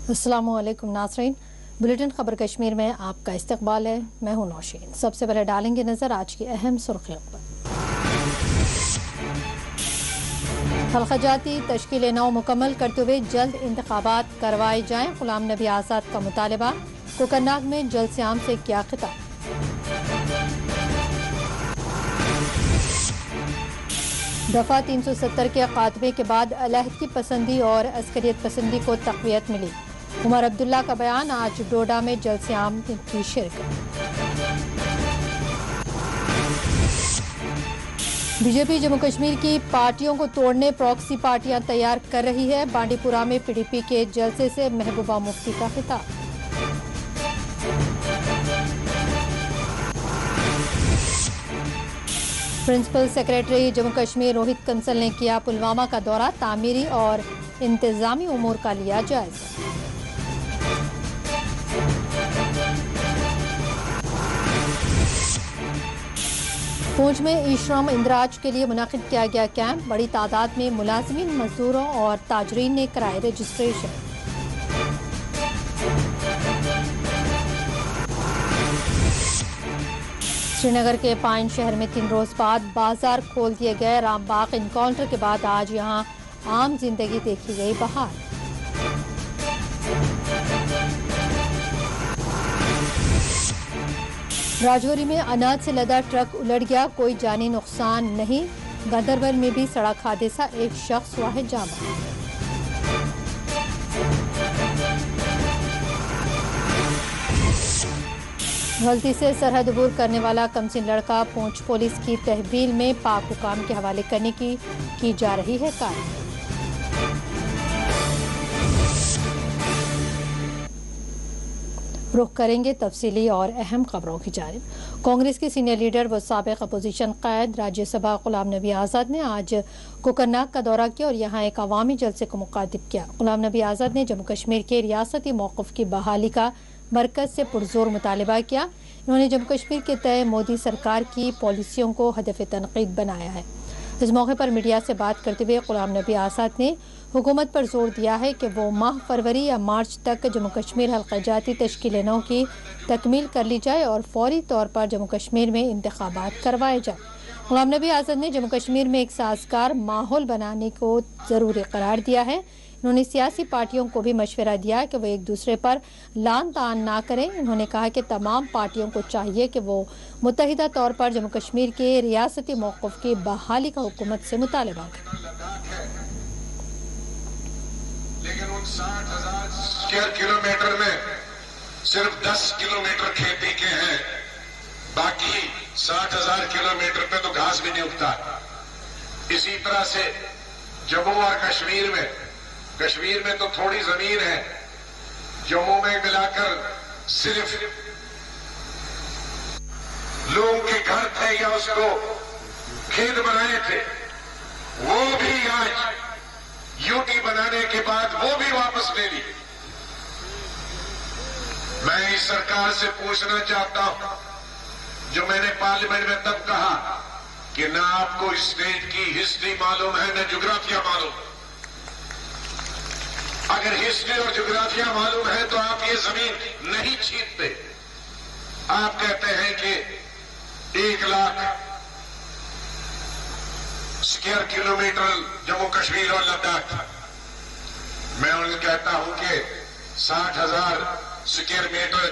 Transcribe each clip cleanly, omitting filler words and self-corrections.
अस्सलामुअलैकुम नाज़रीन, बुलेटिन खबर कश्मीर में आपका इस्तकबाल है। मैं हूं नौशीन। सबसे पहले डालेंगे नजर आज की अहम सुर्खियों पर। हल्का जाती तश्कील नौ मुकम्मल करते हुए जल्द इंतखाबात करवाए जाएं, गुलाम नबी आज़ाद का मुतालबा। कोकरनाग में जल्द से आम से किया खिताब। दफा 370 के खात्मे के बाद अलहदगी पसंदी और अस्करियत पसंदी को तक़वियत मिली। उमर अब्दुल्ला का बयान। आज डोडा में जल्द से आम की शिरकत। बीजेपी जम्मू कश्मीर की पार्टियों को तोड़ने प्रॉक्सी पार्टियां तैयार कर रही है। बांडीपुरा में पीडीपी के जलसे से महबूबा मुफ्ती का खिताब। प्रिंसिपल सेक्रेटरी जम्मू कश्मीर रोहित कंसल ने किया पुलवामा का दौरा। तामीरी और इंतजामी उमूर का लिया जायजा। पूंछ में ई श्रम इंदराज के लिए मुनाकिद किया गया कैंप। बड़ी तादाद में मुलाजिमीन, मजदूरों और ताजरीन ने कराए रजिस्ट्रेशन। श्रीनगर के पाइन शहर में 3 रोज बाद बाजार खोल दिए गए। रामबाग इनकाउंटर के बाद आज यहां आम जिंदगी देखी गई बहार। राजौरी में अनाज से लदा ट्रक उलट गया, कोई जानी नुकसान नहीं। गांधरबल में भी सड़क हादसा, एक शख्स हुआ है जामा। गलती से सरहद अबूर करने वाला कमसिन लड़का पूंछ पुलिस की तहवील में पाक हुकाम के हवाले करने की जा रही है कार्रवाई। रुख करेंगे तफसीली और अहम खबरों की जानिब। कांग्रेस के सीनियर लीडर व साबिक अपोजिशन कैद राज्यसभा गुलाम नबी आज़ाद ने आज कोकरनाग का दौरा किया और यहाँ एक अवामी जलसे को मुखातिब किया। गुलाम नबी आज़ाद ने जम्मू कश्मीर के रियासती मौक़िफ़ की बहाली का मरकज़ से पुरजोर मुतालबा किया। इन्होंने जम्मू कश्मीर के तय मोदी सरकार की पॉलिसियों को हदफ़ तनक़ीद बनाया है। इस मौके पर मीडिया से बात करते हुए गुलाम नबी आज़ाद ने हुकूमत पर जोर दिया है कि वो माह फरवरी या मार्च तक जम्मू कश्मीर हल्का जाती तश्कील नौ की तकमील कर ली जाए और फौरी तौर पर जम्मू कश्मीर में इंतखाबात करवाए जाए। गुलाम नबी आज़ाद ने जम्मू कश्मीर में एक साजगार माहौल बनाने को ज़रूरी करार दिया है। उन्होंने सियासी पार्टियों को भी मशवरा दिया कि वो एक दूसरे पर लान तान ना करें। उन्होंने कहा कि तमाम पार्टियों को चाहिए कि वो मुत्तहिदा तौर पर जम्मू कश्मीर के रियासती मौक़िफ़ की बहाली का हुकूमत से मुतालबा करें। लेकिन उन 60,000 स्क्वायर किलोमीटर में सिर्फ 10 किलोमीटर खेती के हैं, बाकी 60,000 किलोमीटर पे तो घास भी नहीं उगता। इसी तरह से जम्मू और कश्मीर में तो थोड़ी जमीन है। जम्मू में मिलाकर सिर्फ लोगों के घर थे या उसको खेत बनाए थे, वो भी आज यूटी बनाने के बाद वो भी वापस ले ली। मैं इस सरकार से पूछना चाहता हूं, जो मैंने पार्लियामेंट में तब कहा कि ना आपको स्टेट की हिस्ट्री मालूम है, ना ज्योग्राफिया मालूम। अगर हिस्ट्री और ज्योग्राफिया मालूम है तो आप ये जमीन नहीं छीनते। आप कहते हैं कि 1 लाख स्क्वायर किलोमीटर जम्मू कश्मीर और लद्दाख। मैं उन्हें कहता हूं कि 60,000 स्क्वायर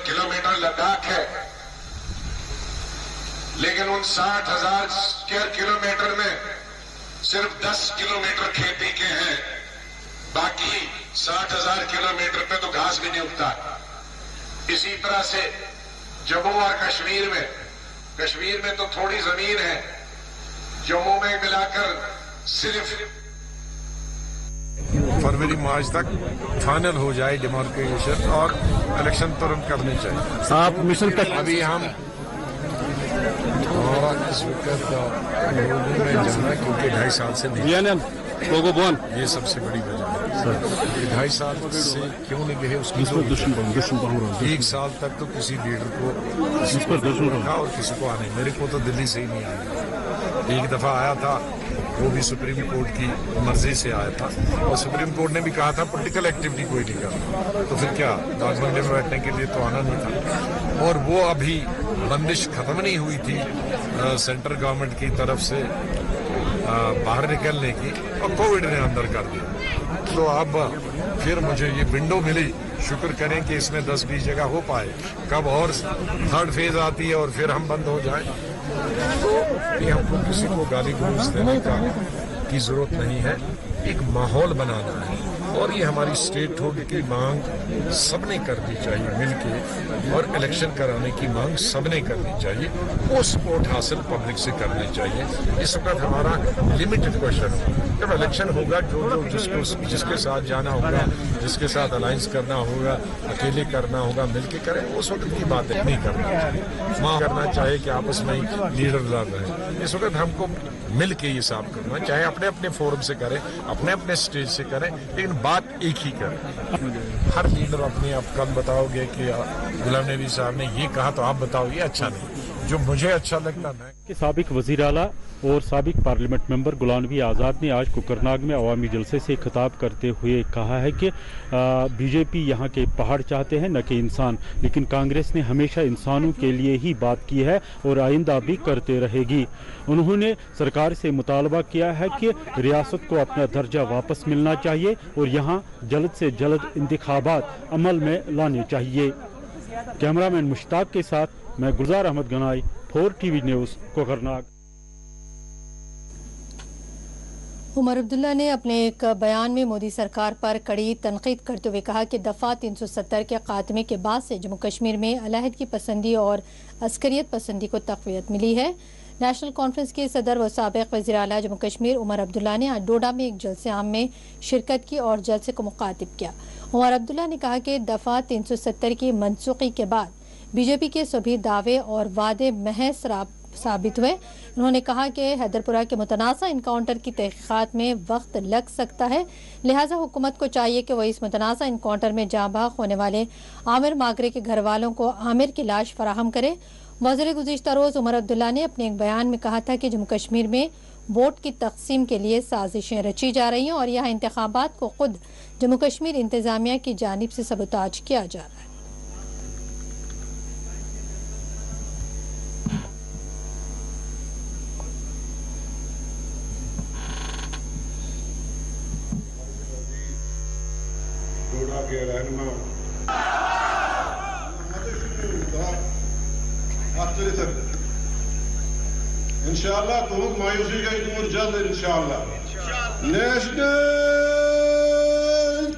किलोमीटर लद्दाख है, लेकिन उन 60,000 स्क्वायर किलोमीटर में सिर्फ 10 किलोमीटर खेती के हैं, बाकी 60,000 किलोमीटर पे तो घास भी नहीं उगता। इसी तरह से जम्मू और कश्मीर में तो थोड़ी जमीन है। जम्मू में मिलाकर सिर्फ फरवरी मार्च तक फाइनल हो जाए डेमोक्रेशन और इलेक्शन तुरंत करने चाहिए। आप मिशन तक अभी हम हमारा इस वक्त में जाना क्योंकि 2.5 साल से नहीं, ये सबसे बड़ी वजह है। 2.5 साल से क्यों नहीं गए उसकी 1 साल तक तो किसी लीडर को रखा और किसी को आने, मेरे को तो दिल्ली से ही नहीं आया। एक दफा आया था वो भी सुप्रीम कोर्ट की मर्जी से आया था और सुप्रीम कोर्ट ने भी कहा था पॉलिटिकल एक्टिविटी कोई नहीं करना, तो फिर क्या दाग बंगले में बैठने के लिए तो आना नहीं था। और वो अभी बंदिश खत्म नहीं हुई थी सेंट्रल गवर्नमेंट की तरफ से बाहर निकलने की, और कोविड ने अंदर कर दिया। तो अब फिर मुझे ये विंडो मिली, शुक्र करें कि इसमें 10-20 जगह हो पाए। कब और थर्ड फेज आती है और फिर हम बंद हो जाए, तो ये हमको किसी को गाली गलौज देने की जरूरत नहीं है। एक माहौल बनाना है और ये हमारी स्टेटहुड की मांग सबने करनी चाहिए मिलके, और इलेक्शन कराने की मांग सबने करनी चाहिए। वो सपोर्ट हासिल पब्लिक से करनी चाहिए। इस वक्त हमारा लिमिटेड क्वेश्चन है, जब इलेक्शन होगा जो जिसके साथ जाना होगा, जिसके साथ अलायंस करना होगा, अकेले करना होगा, मिलके करें, उस वक्त की बात नहीं करना चाहिए। मां करना चाहिए कि आपस में लीडर लड़ रहे हैं। इस वक्त हमको मिल के ये साफ करना, चाहे अपने अपने फोरम से करें, अपने अपने स्टेज से करें, लेकिन बात एक ही करें। हर लीडर अपने आप कल बताओगे कि गुलाम नबी साहब ने ये कहा तो आप बताओ, ये अच्छा नहीं, जो मुझे अच्छा लगता मैं। साबिक वज़ीर आला और साबिक पार्लियामेंट मेंबर गुलाम नबी आज़ाद ने आज कुकरनाग में अवामी जलसे से खिताब करते हुए कहा है कि बीजेपी यहाँ के पहाड़ चाहते हैं न कि इंसान, लेकिन कांग्रेस ने हमेशा इंसानों के लिए ही बात की है और आइंदा भी करते रहेगी। उन्होंने सरकार से मुतालबा किया है कि रियासत को अपना दर्जा वापस मिलना चाहिए और यहाँ जल्द से जल्द इंतखाबात अमल में लाने चाहिए। कैमरामैन मुश्ताक के साथ मैं गुलजार अहमद गनाई, 4 TV न्यूज़, कोकरनाग। उमर अब्दुल्ला ने अपने एक बयान में मोदी सरकार पर कड़ी तनकीद करते हुए कहा कि दफ़ा 370 के खात्मे के बाद से जम्मू कश्मीर में अलहदगी पसंदी और अस्करियत पसंदी को तक़वियत मिली है। नेशनल कॉन्फ्रेंस के सदर व साबिक़ वज़ीर आला जम्मू कश्मीर उमर अब्दुल्ला ने आज डोडा में एक जलसे आम में शिरकत की और जलसे को मुखातिब किया। उमर अब्दुल्ला ने कहा कि दफ़ा 370 की मनसूखी के बाद बीजेपी के सभी दावे और वादे महज साबित हुए। उन्होंने कहा कि हैदरपुरा के मुतनाज़ा इनकाउंटर की तहक़ीक़ात में वक्त लग सकता है, लिहाजा हुकूमत को चाहिए कि वह इस मुतनाज़ा इनकाउंटर में जाँ बहक होने वाले आमिर मागरे के घर वालों को आमिर की लाश फराहम करे। वज़ीर गुज़िश्ता रोज़ उमर अब्दुल्ला ने अपने एक बयान में कहा था कि जम्मू कश्मीर में वोट की तकसीम के लिए साजिशें रची जा रही हैं और यहाँ इंतखाबात को खुद जम्मू कश्मीर इंतज़ामिया की जानिब से सबूताज किया जा रहा है। के रहनुमा इंशाअल्लाह तुम मायूसी का दूर जल्द इंशाअल्लाह नेशनल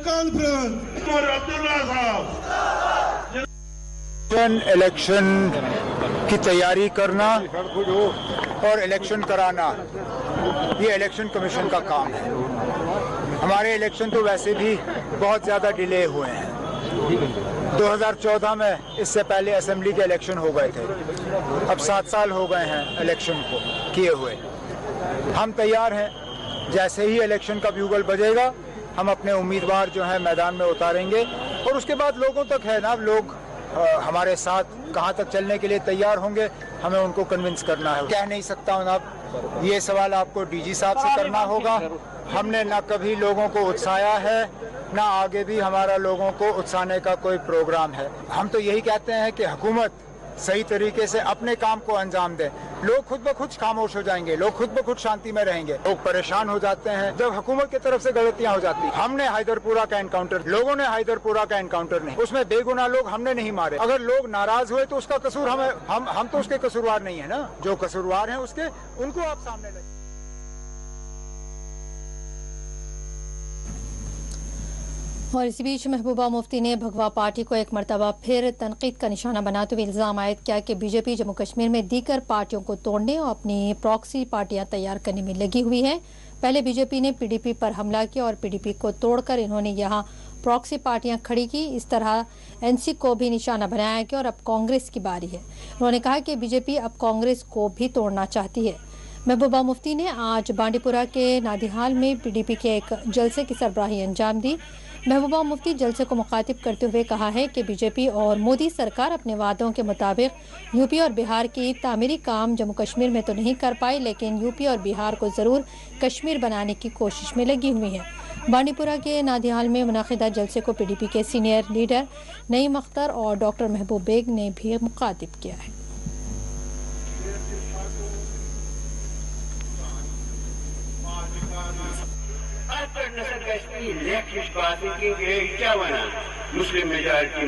कॉन्फ्रेंस उमर अब्दुल्ला साहब इलेक्शन की तैयारी करना और इलेक्शन कराना ये इलेक्शन कमीशन का काम है। हमारे इलेक्शन तो वैसे भी बहुत ज़्यादा डिले हुए हैं। 2014 में इससे पहले असेंबली के इलेक्शन हो गए थे, अब 7 साल हो गए हैं इलेक्शन को किए हुए। हम तैयार हैं, जैसे ही इलेक्शन का ब्यूगल बजेगा हम अपने उम्मीदवार जो हैं मैदान में उतारेंगे और उसके बाद लोगों तक है ना, लोग हमारे साथ कहाँ तक चलने के लिए तैयार होंगे, हमें उनको कन्विंस करना है। कह नहीं सकता हूँ ना, ये सवाल आपको डीजी साहब से करना होगा। हमने ना कभी लोगों को उत्साया है, ना आगे भी हमारा लोगों को उत्साहने का कोई प्रोग्राम है। हम तो यही कहते हैं कि हुकूमत सही तरीके से अपने काम को अंजाम दे। लोग खुद ब खुद खामोश हो जाएंगे, लोग खुद ब खुद शांति में रहेंगे। लोग परेशान हो जाते हैं जब हुकूमत की तरफ से गलतियां हो जाती। हमने हैदरपुरा का एनकाउंटर, लोगों ने हैदरपुरा का एनकाउंटर नहीं, उसमें बेगुनाह लोग हमने नहीं मारे। अगर लोग नाराज हुए तो उसका कसूर हम तो उसके कसूरवार नहीं है ना। जो कसूरवार हैं उसके, उनको आप सामने लाइए। और इसी बीच महबूबा मुफ्ती ने भगवा पार्टी को एक मरतबा फिर तनकीद का निशाना बनाते हुए इल्ज़ाम आयद किया कि बीजेपी जम्मू कश्मीर में दीगर पार्टियों को तोड़ने और अपनी प्रॉक्सी पार्टियां तैयार करने में लगी हुई है। पहले बीजेपी ने पीडीपी पर हमला किया और पीडीपी को तोड़कर इन्होंने यहाँ प्रॉक्सी पार्टियां खड़ी की। इस तरह एनसी को भी निशाना बनाया गया और अब कांग्रेस की बारी है। उन्होंने कहा कि बीजेपी अब कांग्रेस को भी तोड़ना चाहती है। महबूबा मुफ्ती ने आज बांडीपुरा के नादिहाल में पीडीपी के एक जलसे की सरबराही अंजाम दी। महबूबा मुफ्ती जलसे को मुखातिब करते हुए कहा है कि बीजेपी और मोदी सरकार अपने वादों के मुताबिक यूपी और बिहार की तामीरी काम जम्मू कश्मीर में तो नहीं कर पाई, लेकिन यूपी और बिहार को ज़रूर कश्मीर बनाने की कोशिश में लगी हुई है। बांडीपुरा के नादियाल में मुनाकिदा जलसे को पीडीपी के सीनियर लीडर नईम अख्तर और डॉक्टर महबूब बेग ने भी मुखातिब किया है। मुस्लिम मेजॉरिटी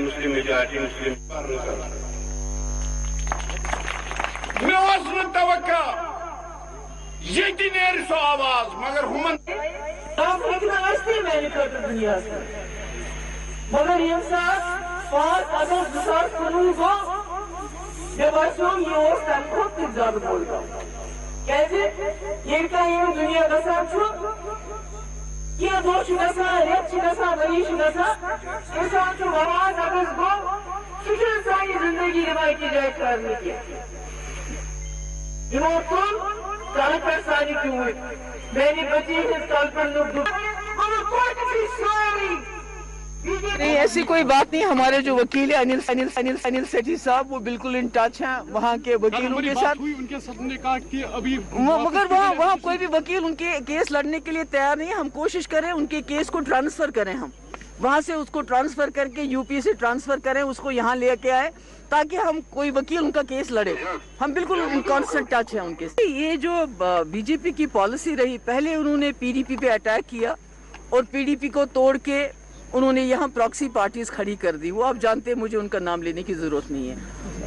ये नेर सो आवाज मगर हुमन मगर ये 5 अगस्त 2019 को जब ये खुद ज्यादा बोल रहा हूँ कैसे ये क्या ये दुनिया का साथ ये दोष नशा रेप नशा मरीज नशा इंसान की आवाज अगस्त को सुशील सारी जिंदगी रिवाई की जाए करने की कल पर सारी क्यों हुई मेरी बची इस कल पर लोग नहीं, ऐसी कोई बात नहीं। हमारे जो वकील है अनिल सेठी साहब वो बिल्कुल इन टच हैं वहाँ के वकीलों के साथ। उनके साथ ने कहा कि अभी मगर वहाँ कोई भी वकील उनके केस लड़ने के लिए तैयार नहीं है। हम कोशिश करें उनके केस को ट्रांसफर करें, हम वहाँ से उसको ट्रांसफर करके यूपी से ट्रांसफर करें, उसको यहाँ लेके आए ताकि हम कोई वकील उनका केस लड़े। हम बिल्कुल कांस्टेंट टच है उनके। ये जो बीजेपी की पॉलिसी रही, पहले उन्होंने पीडीपी पे अटैक किया और पीडीपी को तोड़ के उन्होंने यहाँ प्रॉक्सी पार्टीज खड़ी कर दी। वो आप जानते हैं, मुझे उनका नाम लेने की जरूरत नहीं है।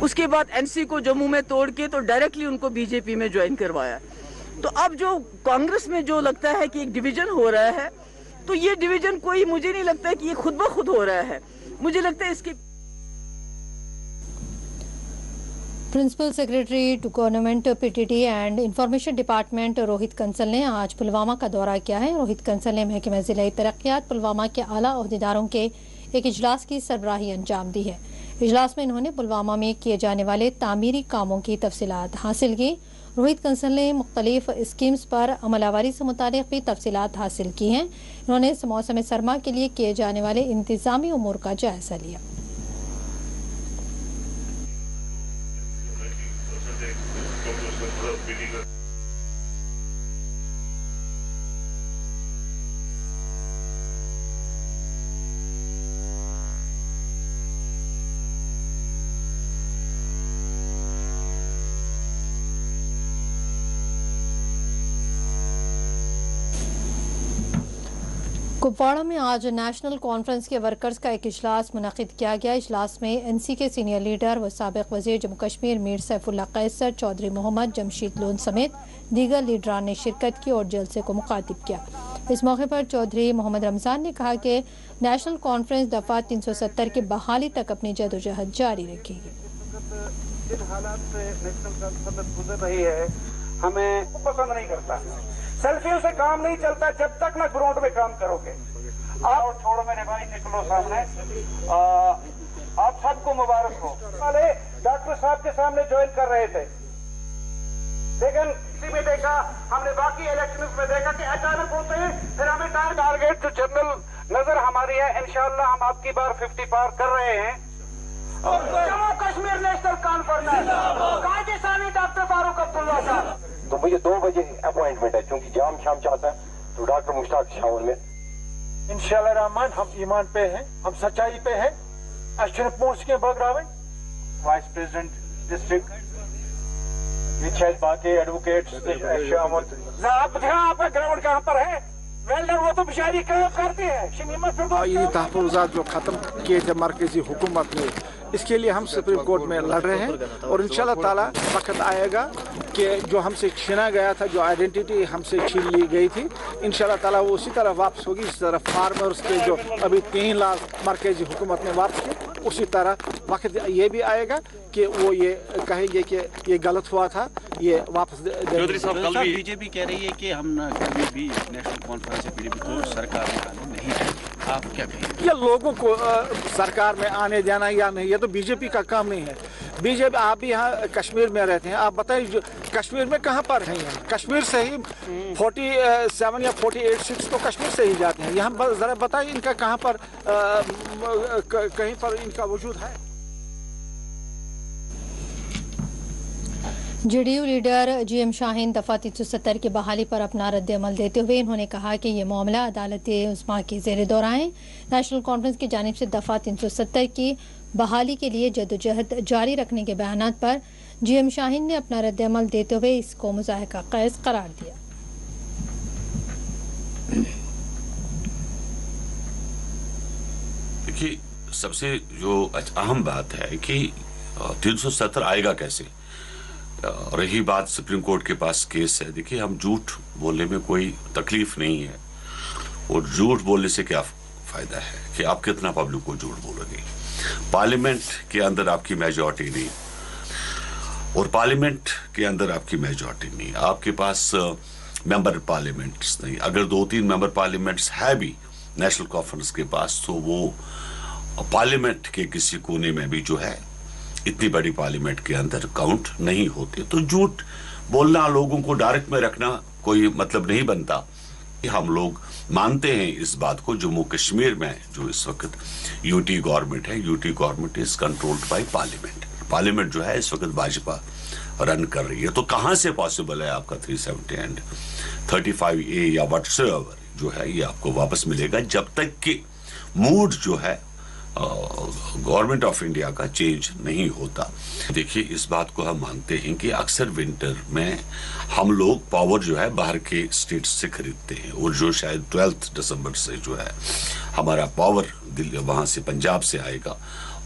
उसके बाद एनसी को जम्मू में तोड़ के तो डायरेक्टली उनको बीजेपी में ज्वाइन करवाया। तो अब जो कांग्रेस में जो लगता है कि एक डिवीजन हो रहा है, तो ये डिवीजन कोई मुझे नहीं लगता है कि ये खुद ब खुद हो रहा है। मुझे लगता है इसके principal secretary to government PTT and information department Rohit Kansal ने आज पुलवामा का दौरा किया है। रोहित कंसल ने महकमे ज़िला तरक्यात पुलवामा के आला अहदेदारों के एक इजलास की सरबराही अंजाम दी है। इजलास में इन्होंने पुलवामा में किए जाने वाले तामीरी कामों की तफसीलात हासिल की। रोहित कंसल ने मुख्तलिफ स्कीम्स पर अमलावरी से मुतालिक भी तफसीलात हासिल की हैं। इन्होंने मौसम सरमा के लिए किए जाने वाले इंतजामी उमूर का जायजा लिया। कुपवाड़ा में आज नेशनल कॉन्फ्रेंस के वर्कर्स का एक इजलास मुनक़िद किया गया। इजलास में एनसी के सीनियर लीडर व साबिक़ वज़ीर जम्मू कश्मीर मीर सैफुल्लाह कैसर, चौधरी मोहम्मद जमशीद लोन समेत दीगर लीडरान ने शिरकत की और जलसे को मुखातिब किया। इस मौके पर चौधरी मोहम्मद रमज़ान ने कहा कि नेशनल कॉन्फ्रेंस दफ़ा 370 की बहाली तक अपनी जदोजहद जारी रखेगी। जिन हालात से नेशनल कॉन्फ्रेंस गुजर रही है हमें पसंद नहीं करता। सेल्फियों से काम नहीं चलता जब तक ना ग्राउंड में काम करोगे। आप छोड़ो मेरे भाई, निकलो सामने। आप सबको मुबारक हो। पहले डॉक्टर साहब के सामने ज्वाइन कर रहे थे, लेकिन इसी में देखा हमने बाकी इलेक्शंस में देखा कि अचानक होते हैं, फिर हमें टारगेट जो जनरल नजर हमारी है, इंशाल्लाह हम आपकी बार 50 पार कर रहे हैं। जम्मू कश्मीर नेशनल कॉन्फ्रेंस कायदेसानी डॉक्टर फारूक अब्दुल्ला साहब। तो मुझे 2 बजे अपॉइंटमेंट है, क्योंकि जाम शाम चाहता है तो डॉक्टर मुश्ताक शामिल में इंशाल्लाह रहमान हम ईमान पे हैं, हम सच्चाई पे हैं। अश्विन पोस्ट के बगरावन वाइस प्रेसिडेंट डिस्ट्रिक्ट बाकी एडवोकेट्स आप ग्राउंड कहाँ पर है? वेल्डर वो तो बेचारी करती है। ये तहफ़्फ़ुज़ात जो ख़त्म किए थे मरकज़ी हुकूमत ने, इसके लिए हम सुप्रीम कोर्ट में लड़ रहे हैं और इंशाल्लाह ताला वक्त आएगा कि जो हमसे छीना गया था, जो आइडेंटिटी हमसे छीन ली गई थी, इंशाल्लाह ताला वो उसी तरह वापस होगी। इस तरह फार्मर्स के जो अभी 3 लाख मरकज़ी हुकूमत ने वापस किए, उसी तरह वक्त ये भी आएगा कि वो ये कहेंगे कि ये गलत हुआ था, ये वापस चौधरी साहब कल भी बीजेपी कह रही है कि हम कभी भी नेशनल कॉन्फ्रेंस से पीडीपी को सरकार में आने नहीं देंगे। आप क्या कहेंगे? ये लोगों को सरकार में आने जाना या नहीं, ये तो बीजेपी का काम नहीं है। बीजेपी, आप भी यहाँ कश्मीर में रहते हैं, आप बताइए कश्मीर में कहाँ पर हैं? कश्मीर से ही 47 या 48 सीट्स तो कश्मीर से ही जाते हैं। यहाँ जरा बताइए इनका कहाँ पर कहीं पर इनका वजूद है? जेडीयू लीडर जीएम शाहीन दफा 370 की बहाली पर अपना रद्द-ए-अमल देते हुए इन्होंने कहा कि ये मामला अदालत-ए-उज़्मा के ज़ेर दौर है। नेशनल कॉन्फ्रेंस की जानिब से दफा 370 की बहाली के लिए जद्दोजहद जारी रखने के बयानात पर जीएम शाहीन ने अपना रद्द-ए-अमल देते हुए इसको मुज़ाहिका क़ैस करार दिया। देखिए, सबसे जो अहम बात है कि 370 आएगा कैसे। रही बात सुप्रीम कोर्ट के पास केस है, देखिए हम झूठ बोलने में कोई तकलीफ नहीं है, और झूठ बोलने से क्या फायदा है कि आप कितना पब्लिक को झूठ बोलोगे। पार्लियामेंट के अंदर आपकी मेजॉरिटी नहीं, और पार्लियामेंट के अंदर आपकी मेजॉरिटी नहीं, आपके पास मेंबर पार्लियामेंट्स नहीं। अगर 2-3 मेंबर पार्लियामेंट्स है भी नेशनल कॉन्फ्रेंस के पास, तो वो पार्लियामेंट के किसी कोने में भी जो है इतनी बड़ी पार्लियामेंट के अंदर काउंट नहीं होते। तो झूठ बोलना, लोगों को डायरेक्ट में रखना कोई मतलब नहीं बनता। हम लोग मानते हैं इस बात को, जम्मू कश्मीर में जो इस वक्त यूटी गवर्नमेंट है, UT government is controlled by parliament. Parliament जो है इस वक्त भाजपा रन कर रही है। तो कहां से पॉसिबल है आपका 370 एंड 35A या व्हाटसएवर जो है ये आपको वापस मिलेगा, जब तक कि मूड जो है गवर्नमेंट ऑफ इंडिया का चेंज नहीं होता। देखिए, इस बात को हम मानते हैं कि अक्सर विंटर में हम लोग पावर जो है बाहर के स्टेट से खरीदते हैं, और जो शायद 12 दिसंबर से जो है हमारा पावर दिल्ली वहां से पंजाब से आएगा,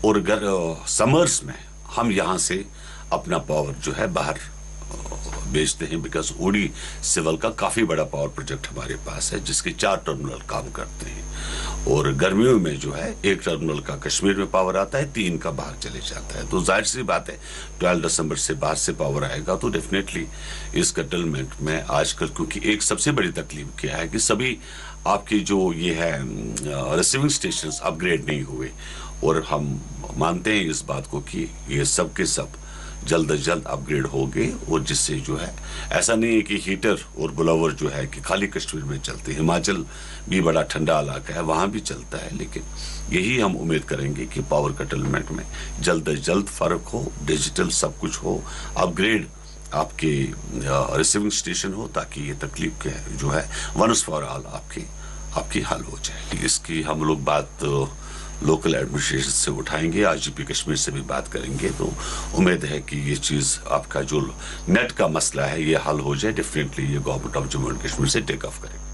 और अगर समर्स में हम यहाँ से अपना पावर जो है बाहर बेचते हैं, बिकॉज ओडी सिविल का काफी बड़ा पावर प्रोजेक्ट हमारे पास है जिसके 4 टर्मिनल काम करते हैं, और गर्मियों में जो है 1 टर्मिनल का कश्मीर में पावर आता है, 3 का बाहर चले जाता है। तो जाहिर सी बात है 12 दिसंबर से बाहर से पावर आएगा, तो डेफिनेटली इस कटलमेंट में आजकल, क्योंकि एक सबसे बड़ी तकलीफ क्या है कि सभी आपकी जो ये है रिसीविंग स्टेशन अपग्रेड नहीं हुए, और हम मानते हैं इस बात को कि ये सब के सब जल्द से जल्द अपग्रेड हो गए, और जिससे जो है ऐसा नहीं है कि हीटर और ब्लोवर जो है कि खाली कश्मीर में चलते, हिमाचल भी बड़ा ठंडा इलाका है, वहाँ भी चलता है। लेकिन यही हम उम्मीद करेंगे कि पावर कटलमेंट में जल्द से जल्द फर्क हो, डिजिटल सब कुछ हो, अपग्रेड आपके रिसीविंग स्टेशन हो, ताकि ये तकलीफ के जो है वंस फॉर ऑल आपकी हल हो जाए। इसकी हम लोग बात लोकल एडमिनिस्ट्रेशन से उठाएंगे, आईजीपी कश्मीर से भी बात करेंगे। तो उम्मीद है कि ये चीज़ आपका जो नेट का मसला है ये हल हो जाए। डेफिनेटली ये government of Jammu and Kashmir से टेक ऑफ करेगी।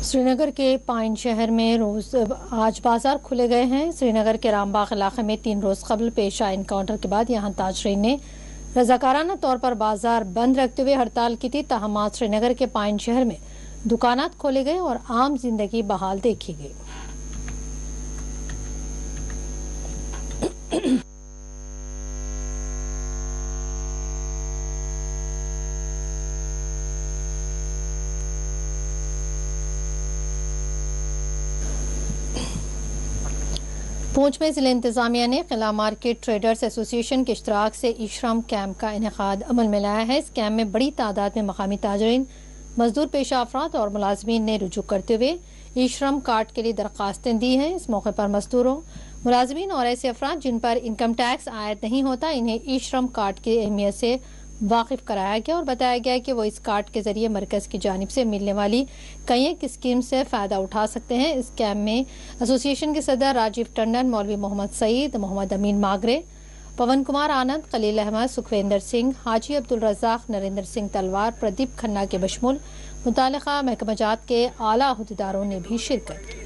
श्रीनगर के पाइन शहर में आज बाजार खुले गए हैं। श्रीनगर के रामबाग इलाके में 3 रोज कबल पेश आए इनकाउंटर के बाद यहां ताजरीन ने रजाकाराना तौर पर बाजार बंद रखते हुए हड़ताल की थी। ताहम आज श्रीनगर के पाइन शहर में दुकानात खोले गए और आम जिंदगी बहाल देखी गई। पूंछ में जिला इंतजामिया ने किला मार्केट ट्रेडर्स एसोसिएशन के इश्तराक से ई-श्रम कैंप का इनेकाद अमल में लाया है। इस कैंप में बड़ी तादाद में मकामी ताजरीन, मजदूर पेशा अफराद और मुलाजमीन ने रुजू करते हुए ई-श्रम कार्ड के लिए दरख्वास्तें दी हैं। इस मौके पर मजदूरों, मुलाजमीन और ऐसे अफराद जिन पर इनकम टैक्स आयद नहीं होता, इन्हें ई-श्रम कार्ड की अहमियत से वाकिफ कराया गया और बताया गया कि वो इस कार्ड के जरिए मरकज की जानिब से मिलने वाली कई एक स्कीम से फ़ायदा उठा सकते हैं। इस कैंप में एसोसिएशन के सदर राजीव टंडन, मौलवी मोहम्मद सईद, मोहम्मद अमीन मागरे, पवन कुमार आनंद, खलील अहमद, सुखविंदर सिंह, हाजी अब्दुल रज़ाक, नरेंद्र सिंह तलवार, प्रदीप खन्ना के बशमुल मुतालिका महकमाजात के आला अहदेदारों ने भी शिरकत की।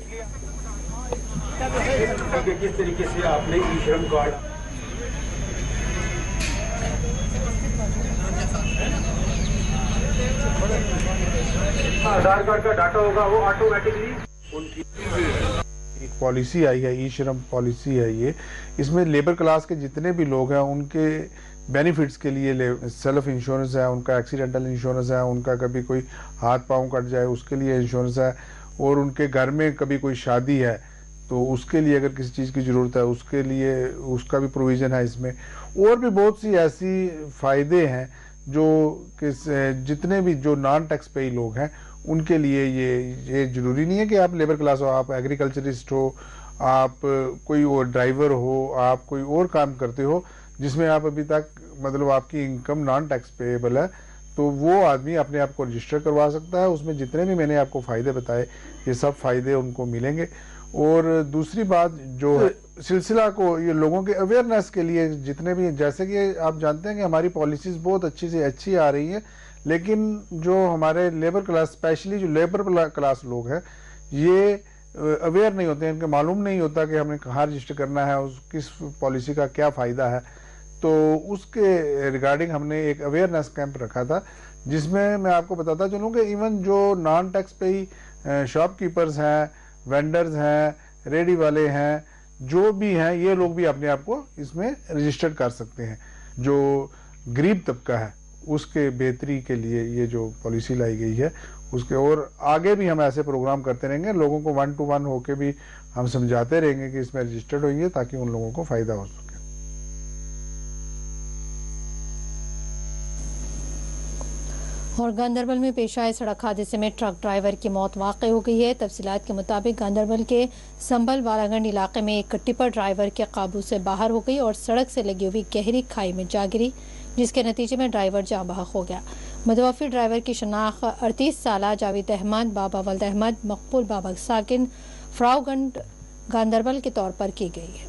किस तरीके से आपने ई-श्रम कार्ड आधार कार्ड का डाटा होगा वो ऑटोमेटिकली एक पॉलिसी आई है, ई-श्रम पॉलिसी है ये। इसमें लेबर क्लास के जितने भी लोग हैं उनके बेनिफिट्स के लिए सेल्फ इंश्योरेंस है, उनका एक्सीडेंटल इंश्योरेंस है, उनका कभी कोई हाथ पाँव कट जाए उसके लिए इंश्योरेंस है, और उनके घर में कभी कोई शादी है तो उसके लिए अगर किसी चीज़ की ज़रूरत है उसके लिए उसका भी प्रोविज़न है इसमें। और भी बहुत सी ऐसी फ़ायदे हैं जो कि जितने भी जो नॉन टैक्स पेई लोग हैं उनके लिए ये ज़रूरी नहीं है कि आप लेबर क्लास हो, आप एग्रीकल्चरिस्ट हो, आप कोई और ड्राइवर हो, आप कोई और काम करते हो जिसमें आप अभी तक मतलब आपकी इनकम नॉन टैक्स पेएबल है, तो वो आदमी अपने आप को रजिस्टर करवा सकता है। उसमें जितने भी मैंने आपको फ़ायदे बताए ये सब फ़ायदे उनको मिलेंगे। और दूसरी बात जो सिलसिला को ये लोगों के अवेयरनेस के लिए जितने भी, जैसे कि आप जानते हैं कि हमारी पॉलिसीज़ बहुत अच्छी से अच्छी आ रही हैं, लेकिन जो हमारे लेबर क्लास, स्पेशली जो लेबर क्लास लोग हैं, ये अवेयर नहीं होते हैं, इनके मालूम नहीं होता कि हमें कहाँ रजिस्टर करना है, उस किस पॉलिसी का क्या फ़ायदा है। तो उसके रिगार्डिंग हमने एक अवेयरनेस कैंप रखा था जिसमें मैं आपको बताता चलूँ कि इवन जो नॉन टैक्स पेई शॉपकीपर्स हैं, वेंडर्स हैं, रेडी वाले हैं, जो भी हैं, ये लोग भी अपने आप को इसमें रजिस्टर कर सकते हैं। जो गरीब तबका है उसके बेहतरी के लिए ये जो पॉलिसी लाई गई है उसके, और आगे भी हम ऐसे प्रोग्राम करते रहेंगे, लोगों को 1 to 1 होके भी हम समझाते रहेंगे कि इसमें रजिस्टर्ड होंगे ताकि उन लोगों को फ़ायदा हो सके। और गांधरबल में पेश आए सड़क हादसे में ट्रक ड्राइवर की मौत वाक़ हो गई है। तफसीलात के मुताबिक गांधरबल के संभल वालागंड इलाके में एक टिपर ड्राइवर के काबू से बाहर हो गई और सड़क से लगी हुई गहरी खाई में जा गिरी, जिसके नतीजे में ड्राइवर जाँ बहक हो गया। मुतवफ़ी ड्राइवर की शनाख्त 38 साला जावेद अहमद, बाबा वल्द अहमद, मकबूल बाबा साकिन, फ्राउगंड गांधरबल के तौर पर की गई है।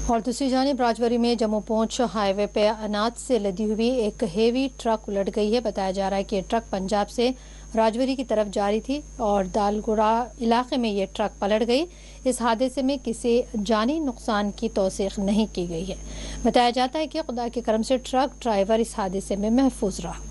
और दूसरी जानिब राजौरी में जम्मू पुंछ हाईवे पे अनाज से लदी हुई एक हेवी ट्रक उलट गई है। बताया जा रहा है कि ये ट्रक पंजाब से राजौरी की तरफ जा रही थी और दालगुड़ा इलाके में ये ट्रक पलट गई। इस हादसे में किसी जानी नुकसान की तौसीक नहीं की गई है। बताया जाता है कि खुदा के करम से ट्रक ड्राइवर इस हादसे में महफूज रहा।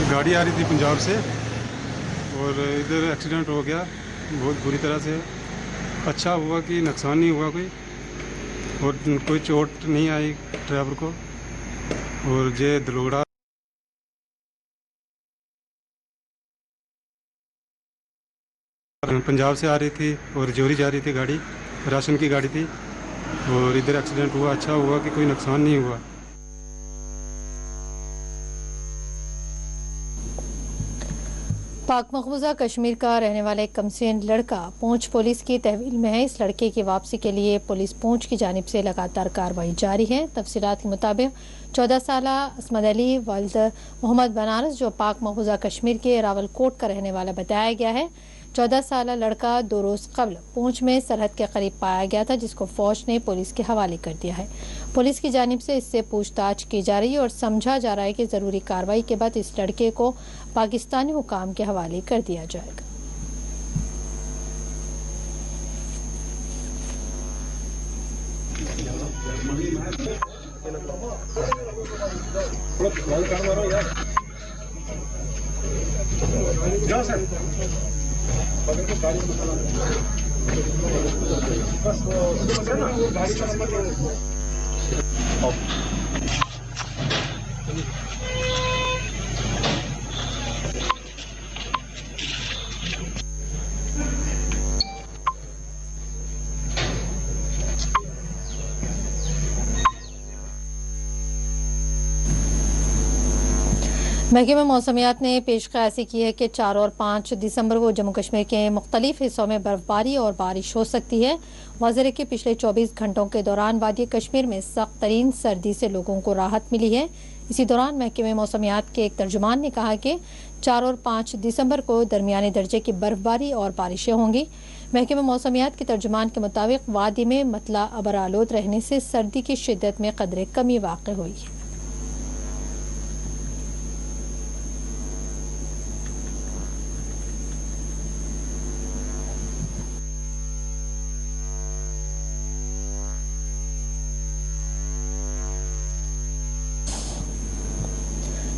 गाड़ी आ रही थी पंजाब से और इधर एक्सीडेंट हो गया बहुत बुरी तरह से। अच्छा हुआ कि नुकसान नहीं हुआ कोई, और कोई चोट नहीं आई ड्राइवर को। और ये दलोड़ा पंजाब से आ रही थी और जोरी जा रही थी गाड़ी, राशन की गाड़ी थी, और इधर एक्सीडेंट हुआ। अच्छा हुआ कि कोई नुकसान नहीं हुआ। पाक मकबूजा कश्मीर का रहने वाला एक कमसीन लड़का पुंछ पुलिस की तहवील में है। इस लड़के की वापसी के लिए पुलिस पुंछ की जानिब से लगातार कार्रवाई जारी है। तफसीलात के मुताबिक 14 साला असमद अली वल्द मोहम्मद बनारस, जो पाक मकबूजा कश्मीर के रावलकोट का रहने वाला बताया गया है। 14 साला लड़का 2 रोज़ कबल पुंछ में सरहद के करीब पाया गया था, जिसको फौज ने पुलिस के हवाले कर दिया है। पुलिस की जानिब से इससे पूछताछ की जा रही है और समझा जा रहा है कि ज़रूरी कार्रवाई के बाद इस लड़के को पाकिस्तानी हुकाम के हवाले कर दिया जाएगा। महकमे मौसमियात ने पेशकशी की है कि 4 और 5 दिसंबर को जम्मू कश्मीर के मुख्तलिफ हिस्सों में बर्फबारी और बारिश हो सकती है। वाज़ेह के पिछले 24 घंटों के दौरान वादी कश्मीर में सख्त तरीन सर्दी से लोगों को राहत मिली है। इसी दौरान महकमे मौसमियात के एक तर्जुमान ने कहा कि 4 और 5 दिसंबर को दरमियाने दर्जे की बर्फबारी और बारिशें होंगी। महकमे मौसमियात के तर्जुमान के मुताबिक वादी में मतला अबरालूद रहने से सर्दी की शिद्दत में कदरे कमी वाक़ हुई है।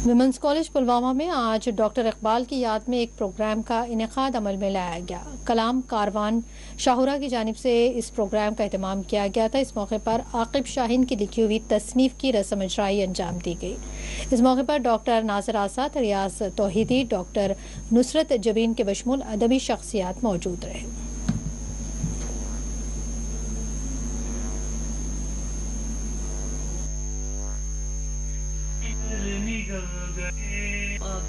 विमेंस कॉलेज पुलवामा में आज डॉक्टर इकबाल की याद में एक प्रोग्राम का इनेकाद अमल में लाया गया। कलाम कारवान शाहुरा की जानिब से इस प्रोग्राम का एहतमाम किया गया था। इस मौके पर आकिब शाहीन की लिखी हुई तसनीफ की रस्म इजराई अंजाम दी गई। इस मौके पर डॉक्टर नासिर आसाद, रियाज तौहीदी, डॉक्टर नुसरत जबीन के बशमूल अदबी शख्सियात मौजूद रहे।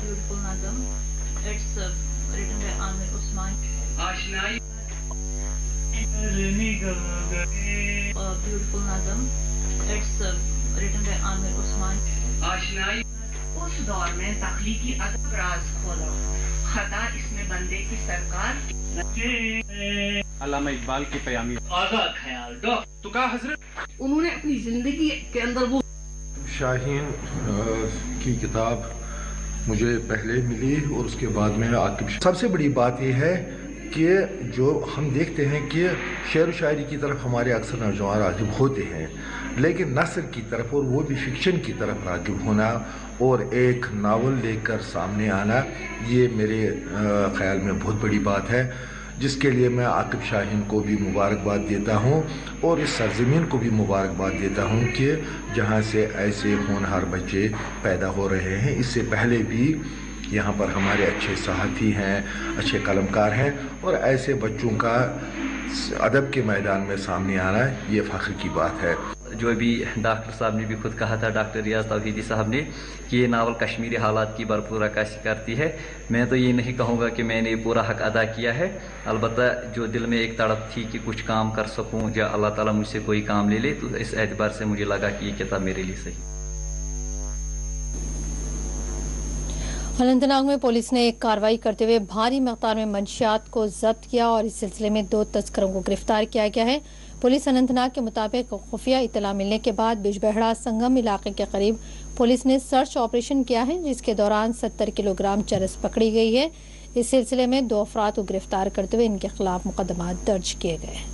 Beautiful Nazam. It's written by Amir Usman. Beautiful Nazam. It's written by Amir Usman. उस दौर में तख्लीकी अदब राज खोला, खता इसमें बंदे की सरकार। अल्लामा इकबाल के पयामी आजाद ख्याल डॉक्टर तो कहा हजरत उन्होंने अपनी जिंदगी के अंदर वो शाहीन की किताब मुझे पहले मिली और उसके बाद में आकिब। सबसे बड़ी बात यह है कि जो हम देखते हैं कि शेर व शायरी की तरफ हमारे अक्सर नौजवान राग़िब होते हैं, लेकिन नस्र की तरफ और वो भी फिक्शन की तरफ राग़िब होना और एक नावल लेकर सामने आना, ये मेरे ख़्याल में बहुत बड़ी बात है, जिसके लिए मैं आकिब शाहीन को भी मुबारकबाद देता हूँ और इस सरज़मीन को भी मुबारकबाद देता हूँ कि जहाँ से ऐसे होनहार बच्चे पैदा हो रहे हैं। इससे पहले भी यहाँ पर हमारे अच्छे सहाफ़ी हैं, अच्छे कलमकार हैं और ऐसे बच्चों का अदब के मैदान में सामने आना ये फ़ख्र की बात है। जो अभी डॉक्टर साहब ने भी खुद कहा था, डॉक्टर रियाज तौहीदी साहब ने, कि ये नावल कश्मीरी हालात की भरपूर अक्कासी करती है। मैं तो ये नहीं कहूँगा कि मैंने पूरा हक अदा किया है, अलबत्ता जो दिल में एक तड़प थी कि कुछ काम कर सकूँ या अल्लाह ताला मुझसे कोई काम ले ले, तो इस एतबार से मुझे लगा कि ये किताब मेरे लिए सही। अनंतनाग में पुलिस ने एक कार्रवाई करते हुए भारी मकदार में मंशियात को जब्त किया और इस सिलसिले में 2 तस्करों को गिरफ्तार किया गया है। पुलिस अनंतनाग के मुताबिक खुफिया इतला मिलने के बाद बिजबहड़ा संगम इलाके के करीब पुलिस ने सर्च ऑपरेशन किया है, जिसके दौरान 70 किलोग्राम चरस पकड़ी गई है। इस सिलसिले में 2 अफराद को गिरफ्तार करते हुए इनके खिलाफ मुकदमा दर्ज किए गए हैं।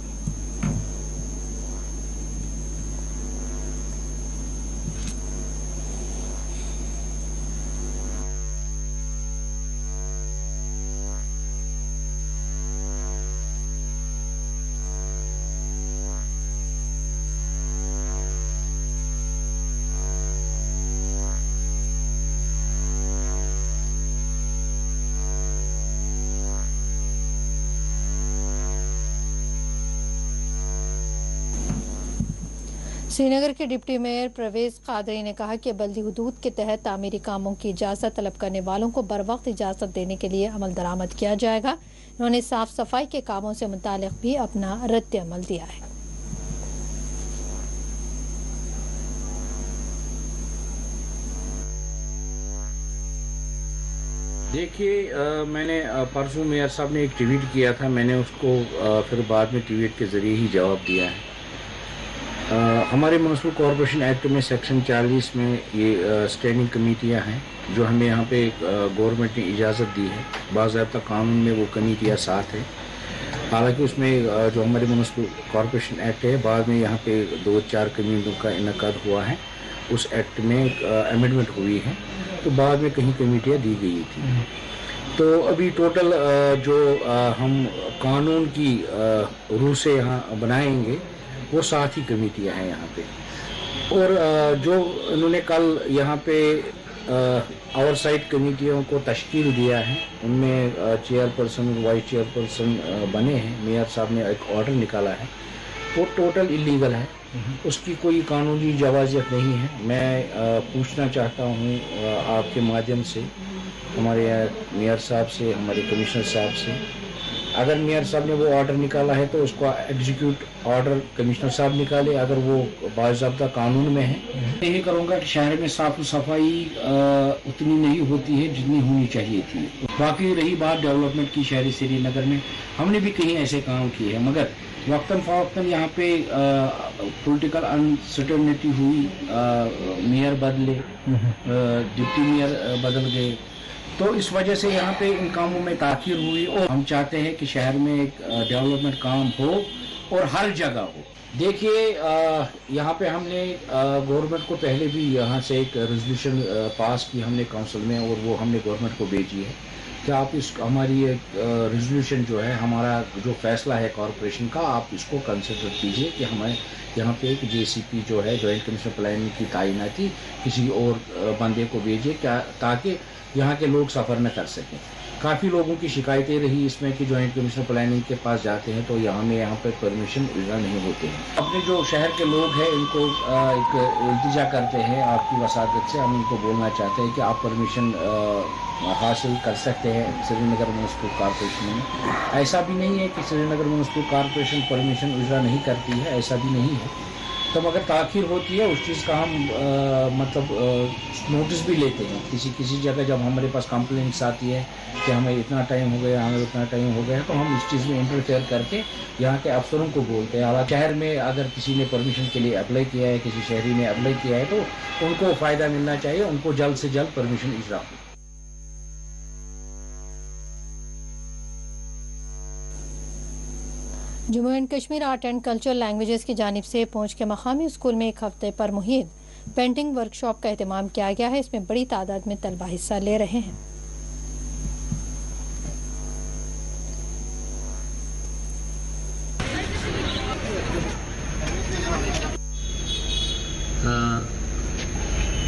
श्रीनगर के डिप्टी मेयर परवेज कादरी ने कहा कि बल्दी हुदूद के तहत तामीरी कामों की इजाज़त तलब करने वालों को बर वक्त इजाज़त देने के लिए अमल दरामद किया जाएगा। उन्होंने साफ सफाई के कामों से मुतालिक भी अपना रद्द अमल दिया है। देखिए, मैंने परसों मेयर साहब ने एक ट्वीट किया था, मैंने उसको फिर बाद में ट्वीट के ज़रिए ही जवाब दिया है। हमारे म्युनिसिपल कॉरपोरेशन एक्ट में सेक्शन 40 में ये स्टैंडिंग कमेटियां हैं जो हमें यहाँ पे गवर्नमेंट ने इजाज़त दी है। बाज़ाब्ता कानून में वो कमेटियां साथ है। हालांकि उसमें जो हमारे म्युनिसिपल कॉरपोरेशन एक्ट है, बाद में यहाँ पे 2-4 कमेटियों का इनकाद हुआ है, उस एक्ट में अमेंडमेंट हुई है, तो बाद में कहीं कमेटियाँ दी गई थी। तो अभी टोटल जो हम कानून की रूह से यहाँ बनाएंगे वो 7 ही कमेटियाँ हैं यहाँ पे। और जो इन्होंने कल यहाँ पे ओवरसाइट कमेटियों को तश्कील दिया है, उनमें चेयरपर्सन वाइस चेयरपर्सन बने हैं। मेयर साहब ने एक ऑर्डर निकाला है, वो टोटल इलीगल है, उसकी कोई कानूनी जवाजियत नहीं है। मैं पूछना चाहता हूँ आपके माध्यम से हमारे मेयर साहब से, हमारे कमिश्नर साहब से, अगर मेयर साहब ने वो ऑर्डर निकाला है तो उसको एग्जीक्यूट ऑर्डर कमिश्नर साहब निकाले, अगर वो बाज़ाब्ता कानून में है। यही करूँगा कि शहर में साफ सफाई उतनी नहीं होती है जितनी होनी चाहिए थी। बाकी रही बात डेवलपमेंट की, शहरी श्रीनगर में हमने भी कहीं ऐसे काम किए हैं, मगर वक्तन फ़वक्तन यहाँ पे पॉलिटिकल अनसर्टेनिटी हुई, मेयर बदले, डिप्टी मेयर बदल गए, तो इस वजह से यहाँ पे इन कामों में ताख़ीर हुई। और हम चाहते हैं कि शहर में एक डेवलपमेंट काम हो और हर जगह हो। देखिए यहाँ पे हमने गवर्नमेंट को पहले भी यहाँ से एक रेजोल्यूशन पास की हमने काउंसिल में, और वो हमने गवर्नमेंट को भेजी है कि आप इस हमारी एक रेजोल्यूशन जो है, हमारा जो फैसला है कॉरपोरेशन का, आप इसको कंसिडर कीजिए कि हमें यहाँ पे एक JCP जो है, जॉइंट कमिश्नर प्लानिंग की तैनाती किसी और बंदे को भेजिए, क्या ताकि यहाँ के लोग सफ़र न कर सकें। काफ़ी लोगों की शिकायतें रही इसमें कि जॉइंट कमिश्नर प्लानिंग के पास जाते हैं तो यहाँ पर परमिशन इल्ज़ा नहीं होते हैं। अपने जो शहर के लोग हैं इनको एक इल्तिजा करते हैं आपकी वसादत से, हम इनको बोलना चाहते हैं कि आप परमिशन हासिल कर सकते हैं श्रीनगर म्यूनसिपल कॉरपोरेशन में। ऐसा भी नहीं है कि श्रीनगर म्यूनसिपल कॉरपोरेशन परमिशन इल्ज़ा नहीं करती है, ऐसा भी नहीं है। तो अगर ताख़ीर होती है उस चीज़ का हम नोटिस भी लेते हैं। किसी जगह जब हमारे पास कंप्लेंट्स आती है कि हमें इतना टाइम हो गया, हमें उतना टाइम हो गया, तो हम इस चीज़ में इंटरफेयर करके यहाँ के अफसरों को बोलते हैं। हालांकि शहर में अगर किसी ने परमिशन के लिए अप्लाई किया है, किसी शहरी ने अप्लाई किया है, तो उनको फ़ायदा मिलना चाहिए, उनको जल्द से जल्द परमिशन इजरा हो। Jammu and Kashmir art and culture languages की जानिब से पहुंच के मकामी स्कूल में एक हफ्ते पर मुहित पेंटिंग वर्कशॉप का एहतमाम किया गया है। इसमें बड़ी तादाद में तलबा हिस्सा ले रहे हैं।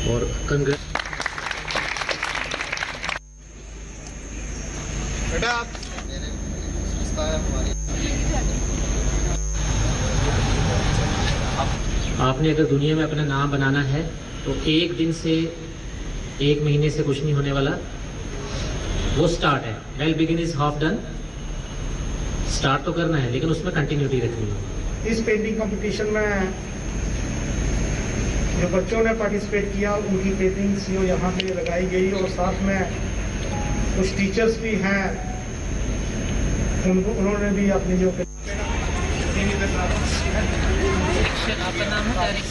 और आपने अगर दुनिया में अपना नाम बनाना है तो एक दिन से, एक महीने से कुछ नहीं होने वाला। वो स्टार्ट है, well begin is half done. Start तो करना है लेकिन उसमें कंटिन्यूटी रखनी है। इस पेंटिंग कंपटीशन में जो बच्चों ने पार्टिसिपेट किया उनकी पेंटिंग्स जो यहाँ पे लगाई गई, और साथ में कुछ टीचर्स भी हैं, उन्होंने भी अपनी जो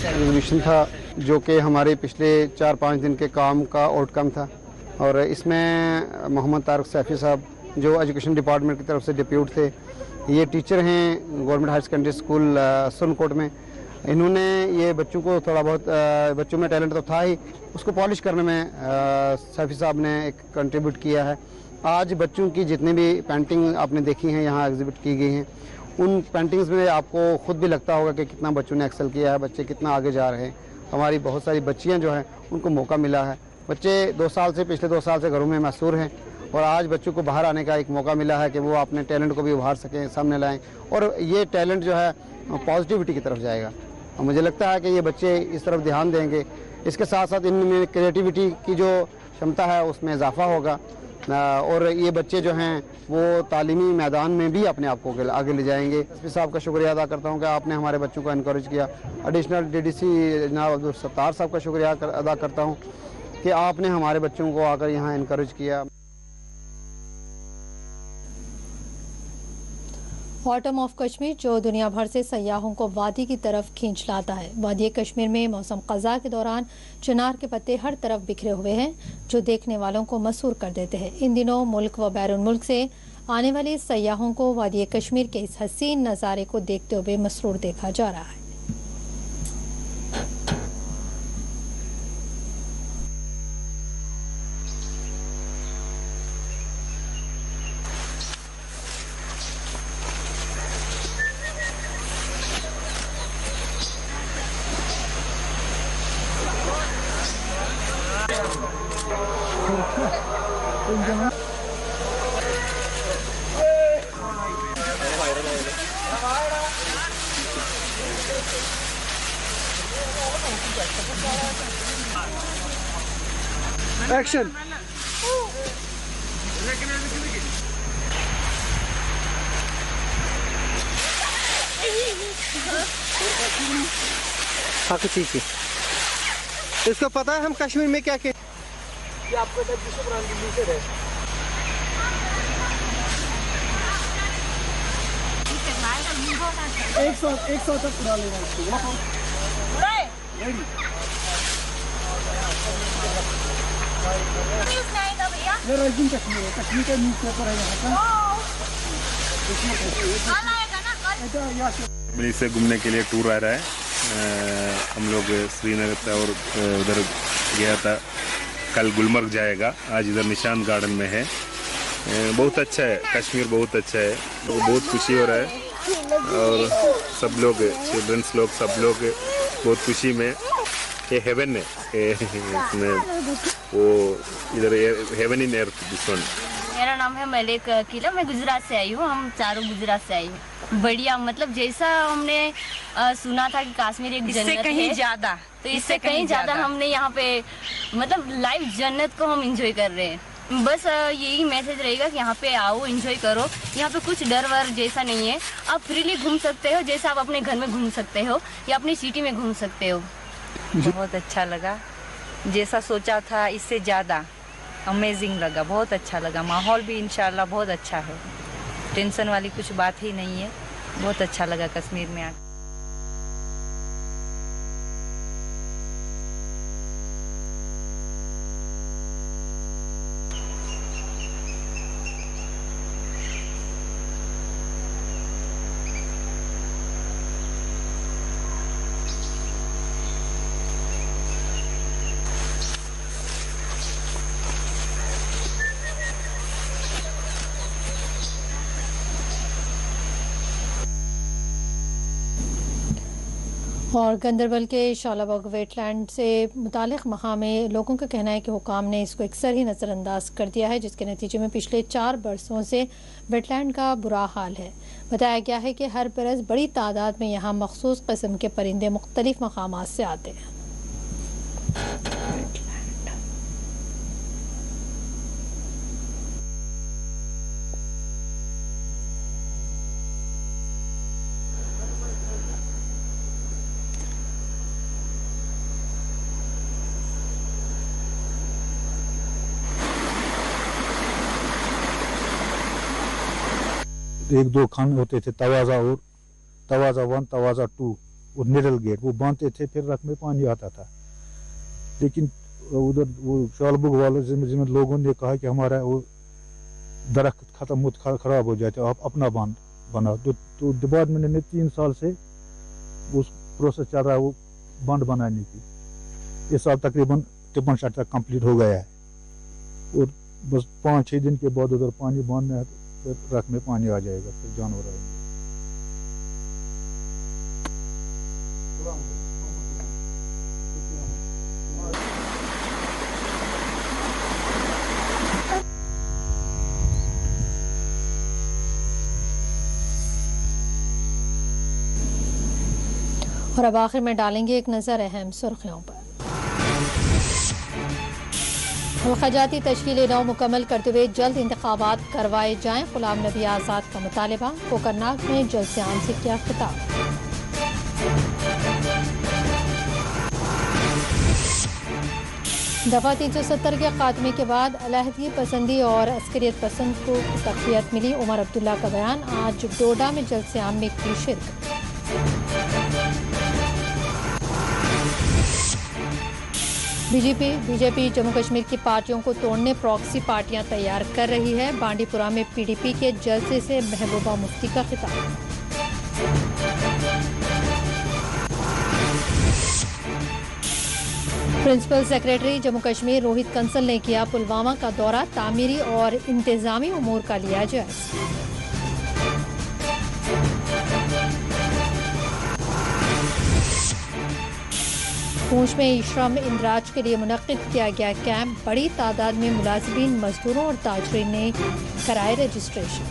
रेजोल्यूशन था जो कि हमारे पिछले 4-5 दिन के काम का आउटकम था, और इसमें मोहम्मद तारिक सैफी साहब जो एजुकेशन डिपार्टमेंट की तरफ से डिप्यूट थे, ये टीचर हैं government higher secondary school Surankote में। इन्होंने ये बच्चों को थोड़ा बहुत, बच्चों में टैलेंट तो था ही, उसको पॉलिश करने में सैफी साहब ने एक कंट्रीब्यूट किया है। आज बच्चों की जितनी भी पेंटिंग आपने देखी हैं यहाँ एग्जिबिट की गई हैं, उन पेंटिंग्स में आपको खुद भी लगता होगा कि कितना बच्चों ने एक्सेल किया है, बच्चे कितना आगे जा रहे हैं। हमारी बहुत सारी बच्चियां जो हैं उनको मौका मिला है। बच्चे पिछले 2 साल से घरों में मशहूर हैं, और आज बच्चों को बाहर आने का एक मौका मिला है कि वो अपने टैलेंट को भी उभार सकें, सामने लाएं, और ये टैलेंट जो है पॉजिटिविटी की तरफ जाएगा। और मुझे लगता है कि ये बच्चे इस तरफ ध्यान देंगे। इसके साथ साथ इनमें क्रिएटिविटी की जो क्षमता है उसमें इजाफा होगा, और ये बच्चे जो हैं वो तालीमी मैदान में भी अपने आप को आगे ले जाएंगे। एसपी साहब का शुक्रिया अदा करता हूँ कि आपने हमारे बच्चों को इनकरेज किया। एडिशनल DDC जनाब अब्दुल सत्तार साहब का शुक्रिया अदा करता हूँ कि आपने हमारे बच्चों को आकर यहाँ इनकरेज किया। ऑटम ऑफ कश्मीर जो दुनिया भर से सयाहों को वादी की तरफ खींच लाता है। वादी कश्मीर में मौसम क़ज़ा के दौरान चिनार के पत्ते हर तरफ बिखरे हुए हैं जो देखने वालों को मसूर कर देते हैं। इन दिनों मुल्क व बैरून मुल्क से आने वाले सयाहों को वादी कश्मीर के इस हसीन नज़ारे को देखते हुए मसरूर देखा जा रहा है। एक्शन। हाँ किसी की इसको पता है हम कश्मीर में क्या क्या आपको दिल्ली से है एक सौ तक उड़ा लेना ये राइजिंग कश्मीर है, कश्मीर का न्यूज़ पेपर है यहाँ का। से घूमने के लिए टूर आ रहा है। हम लोग श्रीनगर से और उधर गया था, कल गुलमर्ग जाएगा, आज इधर निशान गार्डन में है। बहुत अच्छा है, कश्मीर बहुत अच्छा है, तो बहुत खुशी हो रहा है और सब लोग चिल्ड्रंस लोग सब लोग बहुत खुशी में। ये हेवन है इसमें, वो इधर heaven in earth this one. मेरा नाम है मलिक किला, मैं गुजरात से आई हूँ, हम चारों गुजरात से आई हूँ। बढ़िया, मतलब जैसा हमने सुना था कि कश्मीर एक जन्नत है, कहीं ज्यादा, तो इससे कहीं ज्यादा हमने यहाँ पे मतलब लाइव जन्नत को हम एंजॉय कर रहे हैं। बस यही मैसेज रहेगा कि यहाँ पे आओ, एंजॉय करो। यहाँ पे कुछ डर वर जैसा नहीं है, आप फ्रीली घूम सकते हो, जैसे आप अपने घर में घूम सकते हो या अपनी सिटी में घूम सकते हो। बहुत अच्छा लगा, जैसा सोचा था इससे ज़्यादा अमेजिंग लगा, बहुत अच्छा लगा। माहौल भी इंशाल्लाह बहुत अच्छा है, टेंशन वाली कुछ बात ही नहीं है। बहुत अच्छा लगा कश्मीर में आकर। और गंदरबल के शालाबाग वेटलैंड से मुतालिक मकामी लोगों का कहना है कि हुकाम ने इसको अक्सर ही नज़रअंदाज कर दिया है, जिसके नतीजे में पिछले 4 बरसों से वेटलैंड का बुरा हाल है। बताया गया है कि हर बरस बड़ी तादाद में यहाँ मखसूस किस्म के परिंदे मुख्तलिफ मकामात से आते हैं। एक दो खान होते थे, तवाजा 1, तवाजा 2 और निडल गेट, वो बांधते थे, फिर रख में पानी आता था। लेकिन उधर वो शालबुग वालों जिन लोगों ने कहा कि हमारा वो दरख्त खत्म खराब हो जाते, आप अपना बांध बना। तो डिपार्टमेंट ने 3 साल से उस प्रोसेस चल रहा है वो बांध बनाने की। इस साल तकरीबन टिपन शट तक कंप्लीट हो गया है और बस 5-6 दिन के बाद उधर पानी बांधना है, फिर रख में पानी आ जाएगा, फिर जानवर आएंगे। और अब आखिर में डालेंगे एक नज़र अहम सुर्खियों पर। मुल्क़ाती तश्कील 9 मुकम्मल करते हुए जल्द इंतखाबात करवाए जाएं, गुलाम नबी आज़ाद का मुतालबा। कोकरनाग में जल्द से आम से किया खिताब। दफा 370 के खात्मे के बाद अलहदगी पसंदी और अस्करियत पसंद को तक़वियत मिली। उमर अब्दुल्ला का बयान। आज डोडा में जल्द से आम में की शिरकत। बीजेपी जम्मू कश्मीर की पार्टियों को तोड़ने प्रॉक्सी पार्टियां तैयार कर रही है। बांडीपुरा में पीडीपी के जलसे से महबूबा मुफ्ती का खिताब। प्रिंसिपल सेक्रेटरी जम्मू कश्मीर रोहित कंसल ने किया पुलवामा का दौरा। तामीरी और इंतजामी उमूर का लिया जायजा। पूंछ में श्रम इंदराज के लिए मुनक्किद किया गया कैंप। बड़ी तादाद में मुलाजिमीन, मजदूरों और ताजरीन ने कराए रजिस्ट्रेशन।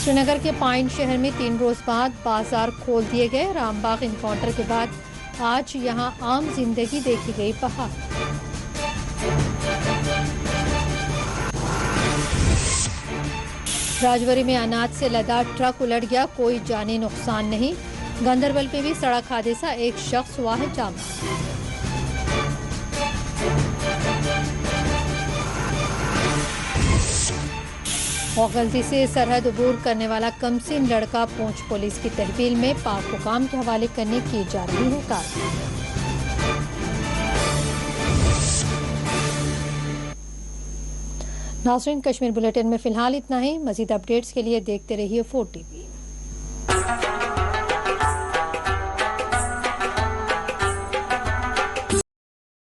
श्रीनगर के पाइन शहर में 3 रोज बाद बाजार खोल दिए गए। रामबाग इनकाउंटर के बाद आज यहां आम जिंदगी देखी गई बहाल। राजौरी में अनाज से लदा ट्रक उलट गया, कोई जानी नुकसान नहीं। गांदरबल में भी सड़क हादसा, एक शख्स हुआ है जामा। और गलती से सरहद अबूर करने वाला कमसिन लड़का पूंछ पुलिस की तहवील में, पाक हुकाम के हवाले करने की जा रही है कार्रवाई। नाज़रीन, कश्मीर बुलेटिन में फिलहाल इतना ही। मजीद अपडेट्स के लिए देखते रहिए 4 TV।